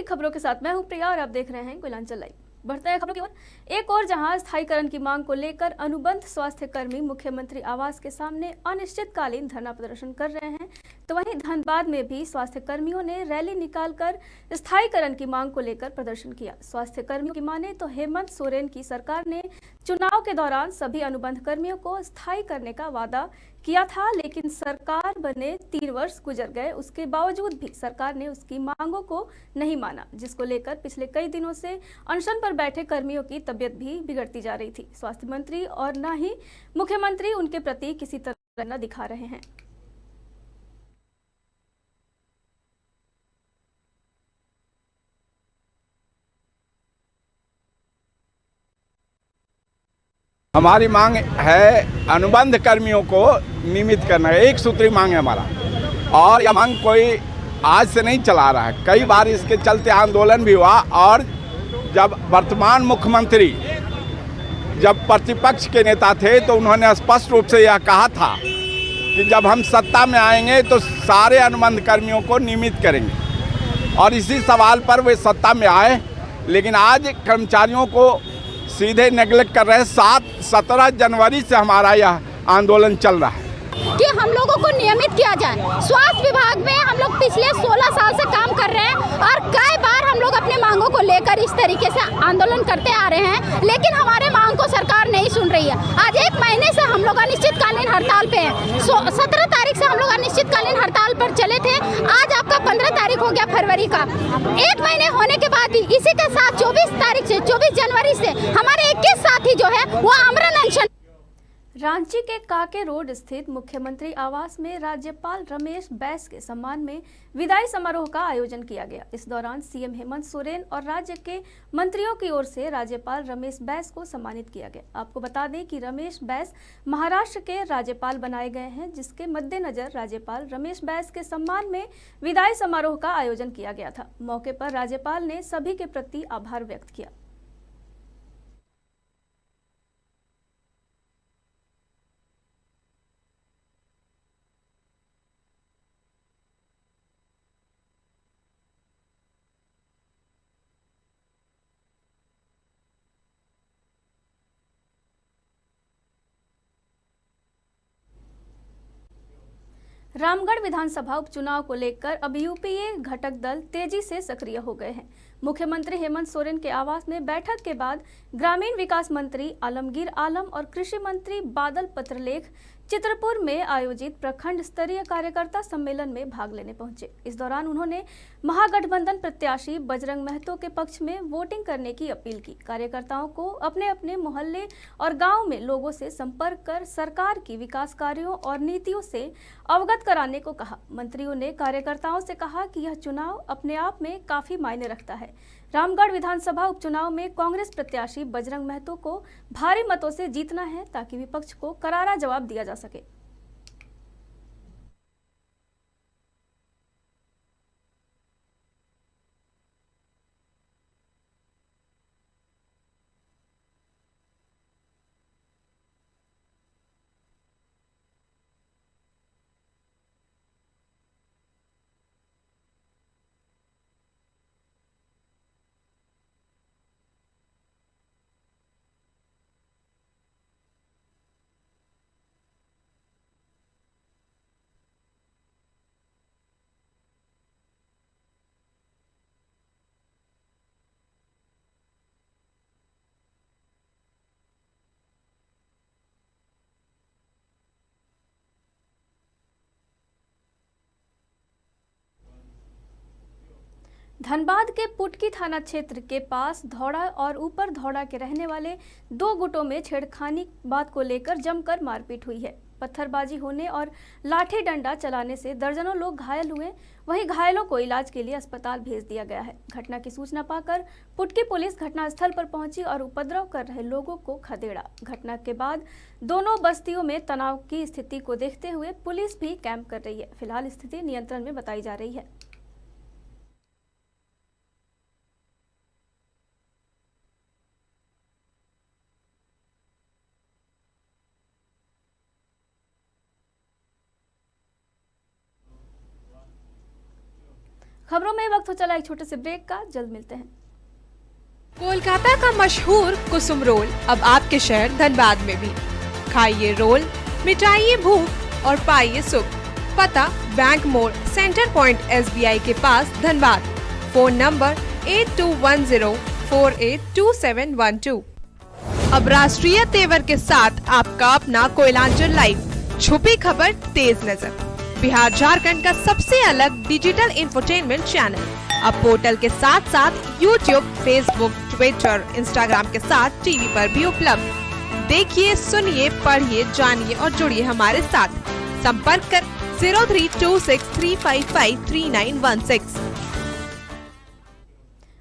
खबरों के साथ मैं हूं प्रिया और आप देख रहे हैं कोयलांचल लाइव। बढ़ते हैं खबरों की ओर। एक और जहां स्थायीकरण की मांग को लेकर अनुबंध स्वास्थ्य कर्मी मुख्यमंत्री आवास के सामने अनिश्चितकालीन धरना प्रदर्शन कर रहे हैं, तो वहीं धनबाद में भी स्वास्थ्य कर्मियों ने रैली निकालकर स्थायीकरण की मांग को लेकर प्रदर्शन किया। स्वास्थ्य कर्मियों की माने तो हेमंत सोरेन की सरकार ने चुनाव के दौरान सभी अनुबंध कर्मियों को स्थायी करने का वादा किया था, लेकिन सरकार बने 3 वर्ष गुजर गए, उसके बावजूद भी सरकार ने उसकी मांगों को नहीं माना, जिसको लेकर पिछले कई दिनों से अनशन पर बैठे कर्मियों की तबीयत भी बिगड़ती जा रही थी। स्वास्थ्य मंत्री और न ही मुख्यमंत्री उनके प्रति किसी तरह न दिखा रहे हैं। हमारी मांग है अनुबंध कर्मियों को नियमित करना, एक सूत्री मांग है हमारा। और यह मांग कोई आज से नहीं चला रहा है, कई बार इसके चलते आंदोलन भी हुआ। और जब वर्तमान मुख्यमंत्री जब प्रतिपक्ष के नेता थे तो उन्होंने स्पष्ट रूप से यह कहा था कि जब हम सत्ता में आएंगे तो सारे अनुबंध कर्मियों को नियमित करेंगे। और इसी सवाल पर वे सत्ता में आए, लेकिन आज कर्मचारियों को सीधे नेगलेक्ट कर रहे हैं। 17 जनवरी से हमारा यह आंदोलन चल रहा है कि हम लोगों को नियमित किया जाए। स्वास्थ्य विभाग में हम लोग पिछले 16 साल से काम कर रहे हैं और कई बार हम लोग अपने मांगों को लेकर इस तरीके से आंदोलन करते आ रहे हैं, लेकिन हमारे मांग को सरकार नहीं सुन रही है। आज 1 महीने से हम लोग अनिश्चितकालीन हड़ताल पे हैं। 17 तारीख से हम लोग अनिश्चितकालीन हड़ताल पर चले थे। आज आपका 15 तारीख हो गया फरवरी का। 1 महीने होने के बाद भी इसी के साथ 24 जनवरी से हमारे 21 साथी जो है वो आमरण अनशन। रांची के काके रोड स्थित मुख्यमंत्री आवास में राज्यपाल रमेश बैस के सम्मान में विदाई समारोह का आयोजन किया गया। इस दौरान सीएम हेमंत सोरेन और राज्य के मंत्रियों की ओर से राज्यपाल रमेश बैस को सम्मानित किया गया। आपको बता दें कि रमेश बैस महाराष्ट्र के राज्यपाल बनाए गए हैं, जिसके मद्देनजर राज्यपाल रमेश बैस के सम्मान में विदाई समारोह का आयोजन किया गया था। मौके पर राज्यपाल ने सभी के प्रति आभार व्यक्त किया। रामगढ़ विधानसभा उपचुनाव को लेकर अब यूपीए घटक दल तेजी से सक्रिय हो गए हैं। मुख्यमंत्री हेमंत सोरेन के आवास में बैठक के बाद ग्रामीण विकास मंत्री आलमगीर आलम और कृषि मंत्री बादल पत्रलेख चित्रपुर में आयोजित प्रखंड स्तरीय कार्यकर्ता सम्मेलन में भाग लेने पहुंचे। इस दौरान उन्होंने महागठबंधन प्रत्याशी बजरंग महतो के पक्ष में वोटिंग करने की अपील की। कार्यकर्ताओं को अपने अपने मोहल्ले और गांव में लोगों से संपर्क कर सरकार की विकास कार्यों और नीतियों से अवगत कराने को कहा। मंत्रियों ने कार्यकर्ताओं से कहा कि यह चुनाव अपने आप में काफी मायने रखता है। रामगढ़ विधानसभा उपचुनाव में कांग्रेस प्रत्याशी बजरंग महतो को भारी मतों से जीतना है, ताकि विपक्ष को करारा जवाब दिया जा सके। धनबाद के पुटकी थाना क्षेत्र के पास धौड़ा और ऊपर धौड़ा के रहने वाले 2 गुटों में छेड़खानी बात को लेकर जमकर मारपीट हुई है। पत्थरबाजी होने और लाठी डंडा चलाने से दर्जनों लोग घायल हुए। वहीं घायलों को इलाज के लिए अस्पताल भेज दिया गया है। घटना की सूचना पाकर पुटकी पुलिस घटनास्थल पर पहुंची और उपद्रव कर रहे लोगों को खदेड़ा। घटना के बाद दोनों बस्तियों में तनाव की स्थिति को देखते हुए पुलिस भी कैंप कर रही है। फिलहाल स्थिति नियंत्रण में बताई जा रही है। खबरों में वक्त हो चला एक छोटे से ब्रेक का, जल्द मिलते हैं। कोलकाता का मशहूर कुसुम रोल अब आपके शहर धनबाद में भी। खाइए रोल, मिटाइए भूख और पाइए सुख। पता बैंक मोड़, सेंटर पॉइंट SBI के पास, धनबाद। Phone number 8210482712। अब राष्ट्रीय तेवर के साथ आपका अपना कोयलांचल लाइव। छुपी खबर, तेज नजर। बिहार झारखंड का सबसे अलग डिजिटल इंफोटेनमेंट चैनल अब पोर्टल के साथ साथ YouTube, Facebook, Twitter, Instagram के साथ टीवी पर भी उपलब्ध। देखिए, सुनिए, पढ़िए, जानिए और जुड़िए हमारे साथ। संपर्क कर 032635533916।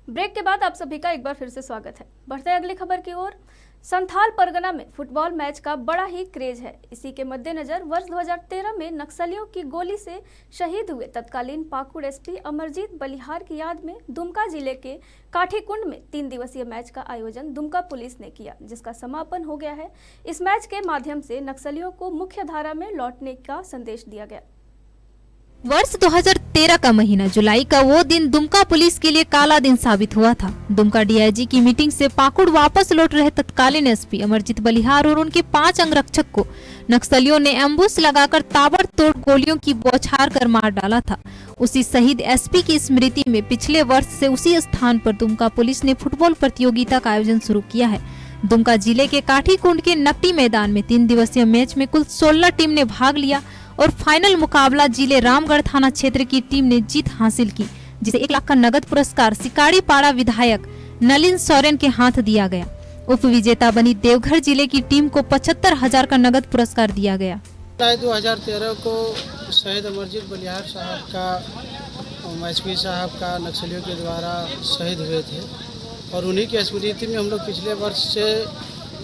ब्रेक के बाद आप सभी का एक बार फिर से स्वागत है। बढ़ते हैं अगली खबर की ओर। संथाल परगना में फुटबॉल मैच का बड़ा ही क्रेज है। इसी के मद्देनजर वर्ष 2013 में नक्सलियों की गोली से शहीद हुए तत्कालीन पाकुड़ SP अमरजीत बलिहार की याद में दुमका जिले के काठीकुंड में 3 दिवसीय मैच का आयोजन दुमका पुलिस ने किया, जिसका समापन हो गया है। इस मैच के माध्यम से नक्सलियों को मुख्य धारा में लौटने का संदेश दिया गया। वर्ष 2013 का महीना जुलाई का वो दिन दुमका पुलिस के लिए काला दिन साबित हुआ था। दुमका DIG की मीटिंग से पाकुड़ वापस लौट रहे तत्कालीन SP अमरजीत बलिहार और उनके 5 अंगरक्षक को नक्सलियों ने एम्बुश लगाकर ताबड़तोड़ गोलियों की बौछार कर मार डाला था। उसी शहीद SP की स्मृति में पिछले वर्ष से उसी स्थान पर दुमका पुलिस ने फुटबॉल प्रतियोगिता का आयोजन शुरू किया है। दुमका जिले के काठीकुंड के नकटी मैदान में 3 दिवसीय मैच में कुल 16 टीम ने भाग लिया और फाइनल मुकाबला जिले रामगढ़ थाना क्षेत्र की टीम ने जीत हासिल की, जिसे 1 लाख का नगद पुरस्कार सिकाड़ी पाड़ा विधायक नलिन सोरेन के हाथ दिया गया। उप विजेता बनी देवघर जिले की टीम को 75,000 का नगद पुरस्कार दिया गया। 2013 को शहीद अमरजीत बलिहार साहब का, SP साहब का नक्सलियों के द्वारा शहीद हुए थे और उन्हीं की स्मृति में हम लोग पिछले वर्ष से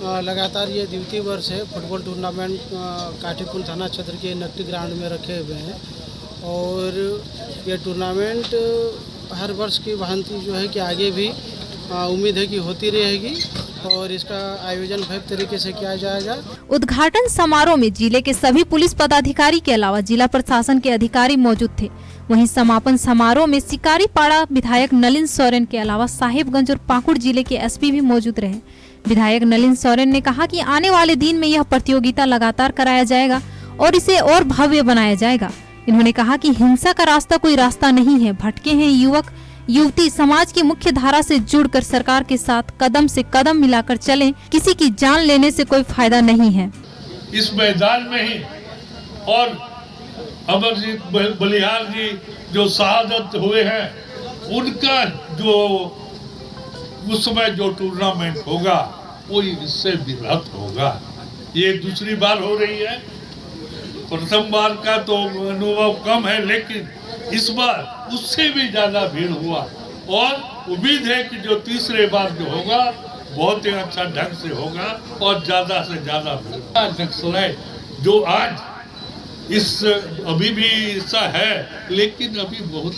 लगातार ये द्वितीय वर्ष है फुटबॉल टूर्नामेंट काठीकुंड थाना क्षेत्र के नकटी ग्राउंड में रखे हुए हैं। और ये टूर्नामेंट हर वर्ष की भांति जो है कि आगे भी उम्मीद है कि होती रहेगी और इसका आयोजन भव्य तरीके से किया जाएगा। उद्घाटन समारोह में जिले के सभी पुलिस पदाधिकारी के अलावा जिला प्रशासन के अधिकारी मौजूद थे। वहीं समापन समारोह में सिकारी पाड़ा विधायक नलिन सोरेन के अलावा साहिबगंज और पाकुड़ जिले के SP भी मौजूद रहे। विधायक नलिन सोरेन ने कहा कि आने वाले दिन में यह प्रतियोगिता लगातार कराया जाएगा और इसे और भव्य बनाया जाएगा। इन्होंने कहा कि हिंसा का रास्ता कोई रास्ता नहीं है। भटके हैं युवक युवती समाज की मुख्य धारा से जुड़कर सरकार के साथ कदम से कदम मिलाकर चलें। किसी की जान लेने से कोई फायदा नहीं है। इस मैदान में ही और अमरजीत बलिहार जी जो शहादत हुए हैं उनका जो उस समय जो टूर्नामेंट होगा वो इससे बृहद होगा। ये दूसरी बार हो रही है। प्रथम बार का तो अनुभव कम है, लेकिन इस बार उससे भी ज्यादा भीड़ हुआ और उम्मीद है कि जो तीसरे बार जो होगा बहुत ही अच्छा ढंग से होगा और ज्यादा से ज्यादा नक्सलाइट जो आज इस अभी भी ऐसा है, लेकिन अभी बहुत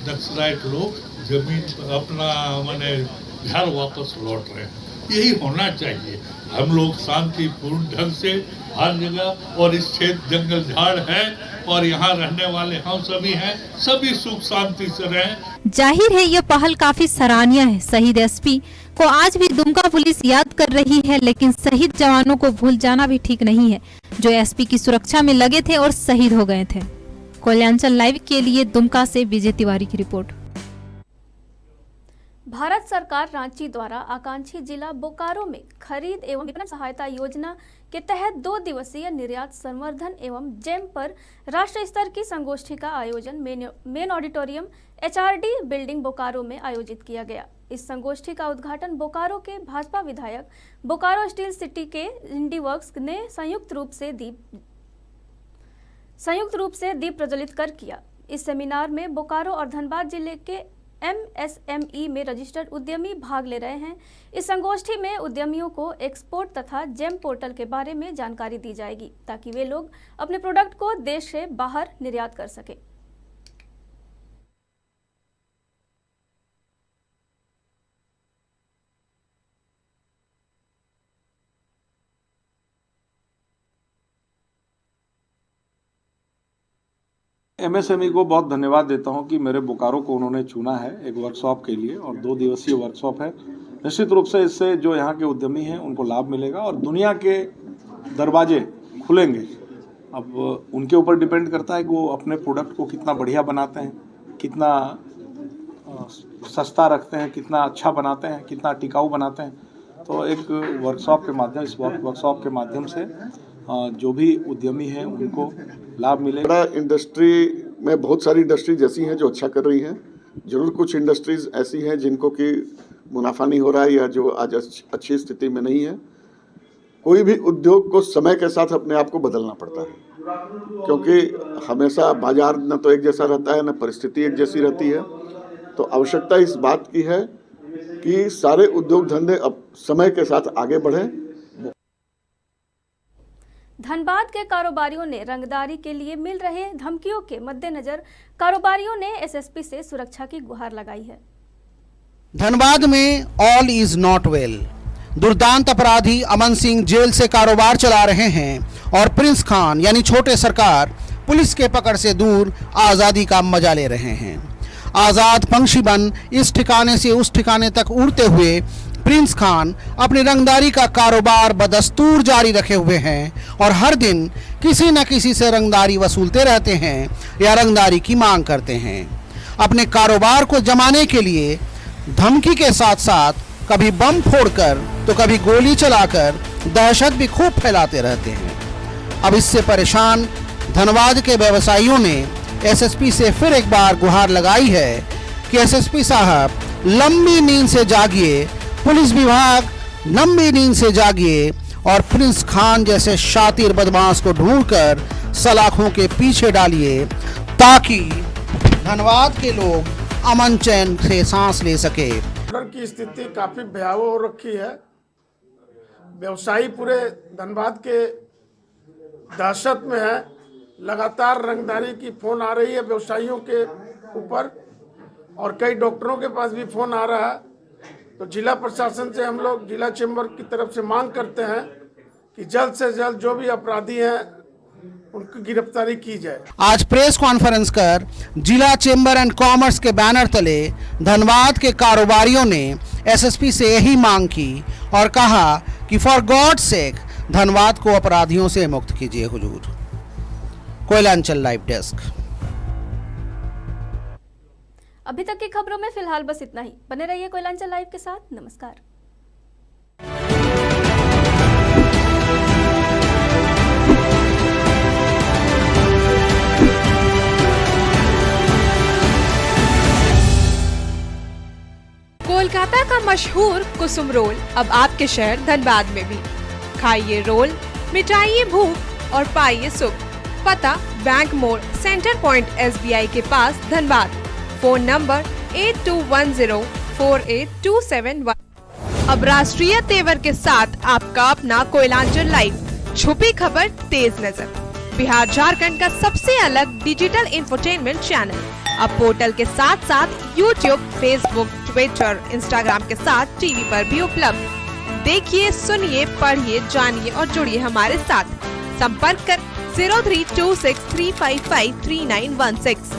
नक्सलाइट लोग जमीन अपना माने घर वापस लौट रहे हैं। यही होना चाहिए। हम लोग शांतिपूर्ण ढंग से हर जगह, और इस क्षेत्र जंगल झाड़ है और यहाँ रहने वाले हम सभी हैं, सभी सुख शांति से रहें। जाहिर है यह पहल काफी सराहनीय है। शहीद SP को आज भी दुमका पुलिस याद कर रही है, लेकिन शहीद जवानों को भूल जाना भी ठीक नहीं है, जो SP की सुरक्षा में लगे थे और शहीद हो गए थे। कोयलांचल लाइव के लिए दुमका से विजय तिवारी की रिपोर्ट। भारत सरकार रांची द्वारा आकांक्षी जिला बोकारो में खरीद एवं विपणन सहायता योजना के तहत 2 दिवसीय निर्यात संवर्धन एवं जेम पर राष्ट्रीय स्तर की संगोष्ठी का आयोजन main auditorium HRD building Bokaro में आयोजित किया गया। इस संगोष्ठी का उद्घाटन बोकारो के भाजपा विधायक बोकारो स्टील सिटी के इंडीवर्क्स ने संयुक्त रूप से दीप प्रज्वलित कर किया। इस सेमिनार में बोकारो और धनबाद जिले के MSME में रजिस्टर्ड उद्यमी भाग ले रहे हैं। इस संगोष्ठी में उद्यमियों को एक्सपोर्ट तथा जेम पोर्टल के बारे में जानकारी दी जाएगी, ताकि वे लोग अपने प्रोडक्ट को देश से बाहर निर्यात कर सकें। एमएसएमई को बहुत धन्यवाद देता हूं कि मेरे बोकारो को उन्होंने चुना है एक वर्कशॉप के लिए, और 2 दिवसीय वर्कशॉप है। निश्चित रूप से इससे जो यहाँ के उद्यमी हैं उनको लाभ मिलेगा और दुनिया के दरवाजे खुलेंगे। अब उनके ऊपर डिपेंड करता है कि वो अपने प्रोडक्ट को कितना बढ़िया बनाते हैं, कितना सस्ता रखते हैं, कितना अच्छा बनाते हैं, कितना टिकाऊ बनाते हैं। तो एक वर्कशॉप के माध्यम इस वर्कशॉप के माध्यम से जो भी उद्यमी हैं उनको लाभ मिलेगा। इंडस्ट्री में बहुत सारी इंडस्ट्रीज ऐसी हैं जो अच्छा कर रही हैं, जरूर कुछ इंडस्ट्रीज ऐसी हैं जिनको कि मुनाफा नहीं हो रहा है या जो आज अच्छी स्थिति में नहीं है। कोई भी उद्योग को समय के साथ अपने आप को बदलना पड़ता है, क्योंकि हमेशा बाजार न तो एक जैसा रहता है न परिस्थिति एक जैसी रहती है। तो आवश्यकता इस बात की है कि सारे उद्योग धंधे अब समय के साथ आगे बढ़ें। धनबाद के कारोबारियों ने रंगदारी के लिए मिल रहे धमकियों के मद्देनजर कारोबारियों ने एसएसपी से सुरक्षा की गुहार लगाई है। धनबाद में ऑल इज नॉट वेल। दुर्दांत अपराधी अमन सिंह जेल से कारोबार चला रहे हैं और प्रिंस खान यानी छोटे सरकार पुलिस के पकड़ से दूर आजादी का मजा ले रहे हैं। आजाद पंछी बन इस ठिकाने से उस ठिकाने तक उड़ते हुए प्रिंस खान अपनी रंगदारी का कारोबार बदस्तूर जारी रखे हुए हैं और हर दिन किसी न किसी से रंगदारी वसूलते रहते हैं या रंगदारी की मांग करते हैं। अपने कारोबार को जमाने के लिए धमकी के साथ साथ कभी बम फोड़कर तो कभी गोली चलाकर दहशत भी खूब फैलाते रहते हैं। अब इससे परेशान धनबाद के व्यवसायियों ने एसएसपी से फिर एक बार गुहार लगाई है कि एसएसपी साहब लंबी नींद से जागिए, पुलिस विभाग लंबी नींद से जागिए और प्रिंस खान जैसे शातिर बदमाश को ढूंढकर सलाखों के पीछे डालिए ताकि धनबाद के लोग अमन चैन से सांस ले सके। की स्थिति काफी भयावह हो रखी है। व्यवसायी पूरे धनबाद के दहशत में है। लगातार रंगदारी की फोन आ रही है व्यवसायियों के ऊपर और कई डॉक्टरों के पास भी फोन आ रहा है। तो जिला प्रशासन से हम लोग जिला चेंबर की तरफ से मांग करते हैं कि जल्द से जल्द जो भी अपराधी हैं उनकी गिरफ्तारी की जाए। आज प्रेस कॉन्फ्रेंस कर जिला चेंबर एंड कॉमर्स के बैनर तले धनबाद के कारोबारियों ने एसएसपी से यही मांग की और कहा कि फॉर गॉड सेक धनबाद को अपराधियों से मुक्त कीजिए हुजूर। Koylanchal live desk. अभी तक की खबरों में फिलहाल बस इतना ही। बने रहिए कोयलांचल लाइव के साथ। नमस्कार। कोलकाता का मशहूर कुसुम रोल अब आपके शहर धनबाद में भी। खाइए रोल, मिटाइए भूख और पाइए सुख। पता बैंक मोड़ सेंटर पॉइंट SBI के पास धनबाद। फोन नंबर 82104827 अब राष्ट्रीय तेवर के साथ आपका अपना कोयलांचल लाइव। छुपी खबर तेज नजर, बिहार झारखंड का सबसे अलग डिजिटल इंफोटेनमेंट चैनल। अब पोर्टल के साथ साथ YouTube, Facebook, Twitter, Instagram के साथ टीवी पर भी उपलब्ध। देखिए, सुनिए, पढ़िए, जानिए और जुड़िए हमारे साथ। संपर्क कर 032635533916।